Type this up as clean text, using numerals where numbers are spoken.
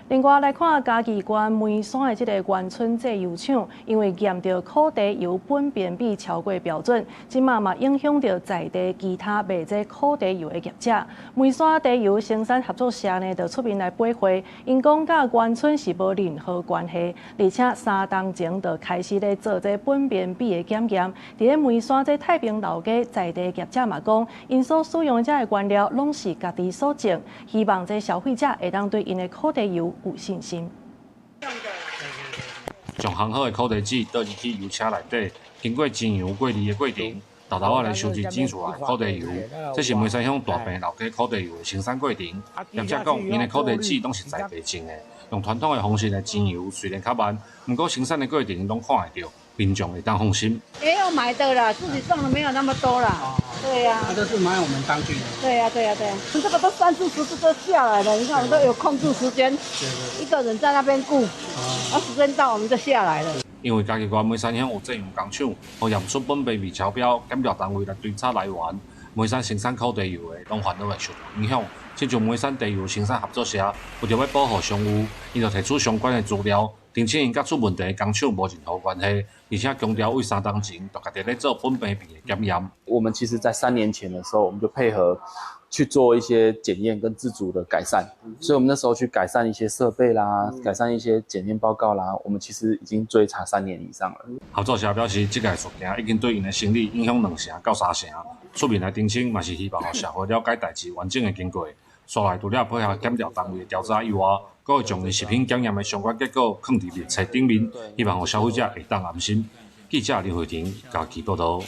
另外來看嘉義縣梅山的這個元春製油廠，因為驗到烤茶油苯便比超過標準，即馬嘛影響到在地其他賣這烤茶油的業者。梅山茶油生產合作社呢，就出面來駁回，因講甲元春是無任何關係，而且3冬前就開始咧做這苯便比的檢驗。佇咧梅山這太平老街在地業者嘛講，因所使用這個原料攏是家己所種，希望這消費者會當對因的烤茶油有信心。將烘好的烤茶籽倒入去油車內底，經過煎油過濾的過程，豆豆仔來收集蒸出來烤茶油。這是梅山鄉大坪老街烤茶油的生產過程。業者講，因的烤茶籽攏是在地種的，用傳統的方式來煎油，雖然較慢，不過生產的過程攏看得到，民眾會當放心。也有買的啦，自己種的沒有那麼多啦。對呀，那都是買我們當地的。對呀，對呀，對呀，這個都3、4十都下來了，你看我們都有控制時間，一個人在那邊顧，時間到我們就下來了。因為嘉義縣梅山鄉有製油工廠，和驗出苯便比超標，檢調單位來追查來源，梅山生產烤茶油的攏煩惱會受到影響。親像梅山茶油生產合作社為着要保護商譽，伊就提出相關的資料，澄清因甲出問題的工廠無任何關係，而且強調為3冬前就家己咧做苯便比的檢驗。我們其實在3年前的時候，我們就配合去做一些檢驗跟自主的改善，所以我們那時候去改善一些設備啦，改善一些檢驗報告啦，我們其實已經追查3年以上了。合作社表示，這個事件已經對因的生意影響2成到3成，出面來澄清，嘛是希望讓社會了解代誌完整的經過。所來除了配合檢調單位的調查以外，還會將因食品檢驗的相關結果放在列冊頂面，希望讓消費者會當安心。記者林慧婷，嘉義報道。